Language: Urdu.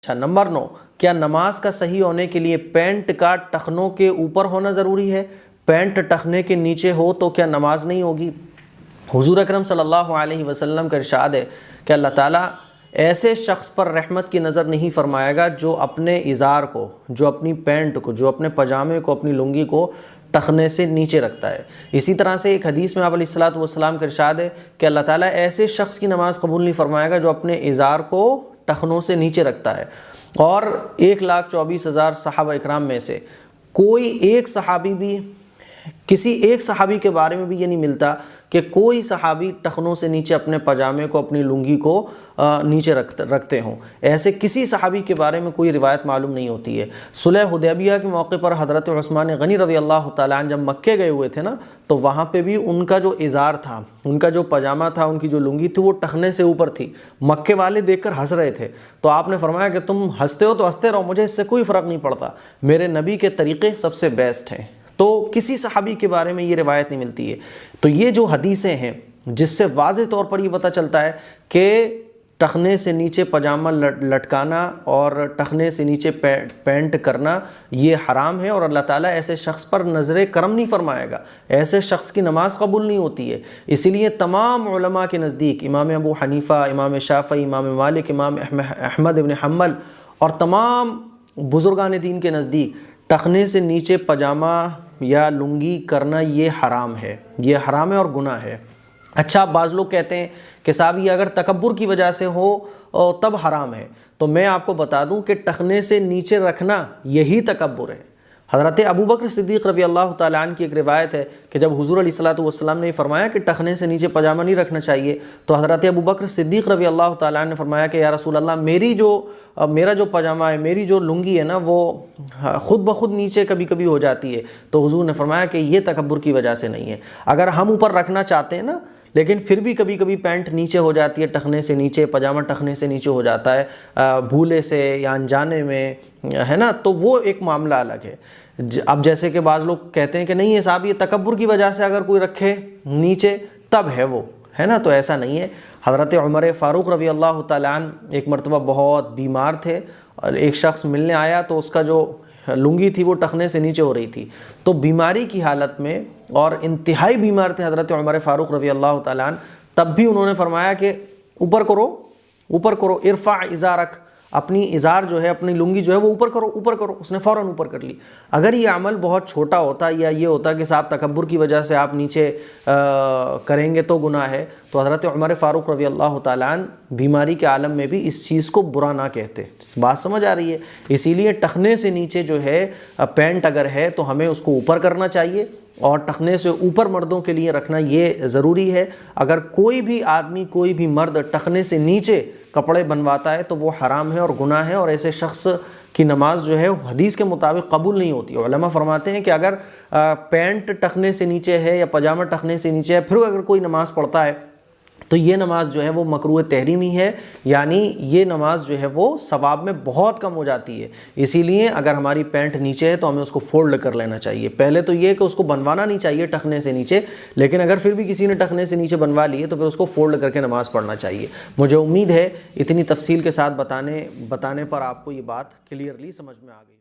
اچھا، نمبر 9، کیا نماز کا صحیح ہونے کے لیے پینٹ کا ٹخنوں کے اوپر ہونا ضروری ہے؟ پینٹ ٹخنے کے نیچے ہو تو کیا نماز نہیں ہوگی؟ حضور اکرم صلی اللہ علیہ وسلم کا ارشاد ہے کہ اللہ تعالیٰ ایسے شخص پر رحمت کی نظر نہیں فرمائے گا جو اپنے ازار کو، جو اپنی پینٹ کو، جو اپنے پاجامے کو، اپنی لنگی کو ٹخنے سے نیچے رکھتا ہے۔ اسی طرح سے ایک حدیث میں آپ علیہ الصلوۃ والسلام کا ارشاد ہے کہ اللہ تعالیٰ ایسے شخص کی نماز قبول نہیں فرمائے گا جو اپنے ازار کو ٹخنوں سے نیچے رکھتا ہے۔ اور 1,24,000 صحابہ اکرام میں سے کوئی ایک صحابی بھی، کسی ایک صحابی کے بارے میں بھی یہ نہیں ملتا کہ کوئی صحابی ٹخنوں سے نیچے اپنے پاجامے کو، اپنی لنگی کو نیچے رکھتے ہوں۔ ایسے کسی صحابی کے بارے میں کوئی روایت معلوم نہیں ہوتی ہے۔ صلح حدیبیہ کے موقع پر حضرت عثمان غنی رضی اللہ تعالیٰ عنہ جب مکے گئے ہوئے تھے نا، تو وہاں پہ بھی ان کا جو ازار تھا، ان کا جو پاجامہ تھا، ان کی جو لنگی تھی، وہ ٹخنے سے اوپر تھی۔ مکے والے دیکھ کر ہنس رہے تھے، تو آپ نے فرمایا کہ تم ہنستے ہو تو ہنستے رہو، مجھے اس سے کوئی فرق نہیں پڑتا، میرے نبی کے طریقے سب سے بیسٹ ہیں۔ تو کسی صحابی کے بارے میں یہ روایت نہیں ملتی ہے۔ تو یہ جو حدیثیں ہیں جس سے واضح طور پر یہ پتہ چلتا ہے کہ ٹخنے سے نیچے پاجامہ لٹکانا اور ٹخنے سے نیچے پینٹ کرنا یہ حرام ہے، اور اللہ تعالیٰ ایسے شخص پر نظر کرم نہیں فرمائے گا، ایسے شخص کی نماز قبول نہیں ہوتی ہے۔ اسی لیے تمام علماء کے نزدیک، امام ابو حنیفہ، امام شافعی، امام مالک، امام احمد بن حنبل اور تمام بزرگان دین کے نزدیک ٹخنے سے نیچے پاجامہ یا لنگی کرنا یہ حرام ہے، یہ حرام ہے اور گناہ ہے۔ اچھا، بعض لوگ کہتے ہیں کہ صاحب یہ اگر تکبر کی وجہ سے ہو تب حرام ہے، تو میں آپ کو بتا دوں کہ ٹخنے سے نیچے رکھنا یہی تکبر ہے۔ حضرت ابوبکر صدیق رضی اللہ تعالیٰ عنہ کی ایک روایت ہے کہ جب حضور علیہ الصلوۃ والسلام نے فرمایا کہ ٹخنے سے نیچے پاجامہ نہیں رکھنا چاہیے، تو حضرت ابوبکر صدیق رضی اللہ تعالیٰ عنہ نے فرمایا کہ یا رسول اللہ، میرا جو پاجامہ ہے، میری جو لنگی ہے نا، وہ خود بخود نیچے کبھی کبھی ہو جاتی ہے۔ تو حضور نے فرمایا کہ یہ تکبر کی وجہ سے نہیں ہے۔ اگر ہم اوپر رکھنا چاہتے ہیں نا، لیکن پھر بھی کبھی کبھی پینٹ نیچے ہو جاتی ہے ٹخنے سے نیچے، پاجامہ ٹخنے سے نیچے ہو جاتا ہے بھولے سے یا انجانے میں، ہے نا، تو وہ ایک معاملہ الگ ہے۔ اب جیسے کہ بعض لوگ کہتے ہیں کہ نہیں ہے صاحب، یہ تکبر کی وجہ سے اگر کوئی رکھے نیچے تب ہے وہ، ہے نا، تو ایسا نہیں ہے۔ حضرت عمر فاروق رضی اللہ تعالیٰ عنہ ایک مرتبہ بہت بیمار تھے، اور ایک شخص ملنے آیا تو اس کا جو لنگی تھی وہ ٹخنے سے نیچے ہو رہی تھی، تو بیماری کی حالت میں، اور انتہائی بیمار تھے حضرت عمر فاروق رضی اللہ تعالیٰ عنہ، تب بھی انہوں نے فرمایا کہ اوپر کرو، اوپر کرو، ارفع ازارک، اپنی ازار جو ہے، اپنی لنگی جو ہے وہ اوپر کرو، اوپر کرو۔ اس نے فوراً اوپر کر لی۔ اگر یہ عمل بہت چھوٹا ہوتا یا یہ ہوتا کہ صاحب تکبر کی وجہ سے آپ نیچے کریں گے تو گناہ ہے، تو حضرت عمر فاروق رضی اللہ تعالیٰ عنہ بیماری کے عالم میں بھی اس چیز کو برا نہ کہتے۔ بات سمجھ آ رہی ہے؟ اسی لیے ٹخنے سے نیچے جو ہے پینٹ اگر ہے تو ہمیں اس کو اوپر کرنا چاہیے، اور ٹخنے سے اوپر مردوں کے لیے رکھنا یہ ضروری ہے۔ اگر کوئی بھی آدمی، کوئی بھی مرد ٹخنے سے نیچے کپڑے بنواتا ہے تو وہ حرام ہے اور گناہ ہے، اور ایسے شخص کی نماز جو ہے حدیث کے مطابق قبول نہیں ہوتی۔ علماء فرماتے ہیں کہ اگر پینٹ ٹخنے سے نیچے ہے یا پاجامہ ٹخنے سے نیچے ہے، پھر اگر کوئی نماز پڑھتا ہے تو یہ نماز جو ہے وہ مکروہ تحریمی ہے، یعنی یہ نماز جو ہے وہ ثواب میں بہت کم ہو جاتی ہے۔ اسی لیے اگر ہماری پینٹ نیچے ہے تو ہمیں اس کو فولڈ کر لینا چاہیے۔ پہلے تو یہ کہ اس کو بنوانا نہیں چاہیے ٹخنے سے نیچے، لیکن اگر پھر بھی کسی نے ٹخنے سے نیچے بنوا لیے تو پھر اس کو فولڈ کر کے نماز پڑھنا چاہیے۔ مجھے امید ہے اتنی تفصیل کے ساتھ بتانے پر آپ کو یہ بات کلیئرلی سمجھ میں آ گئی۔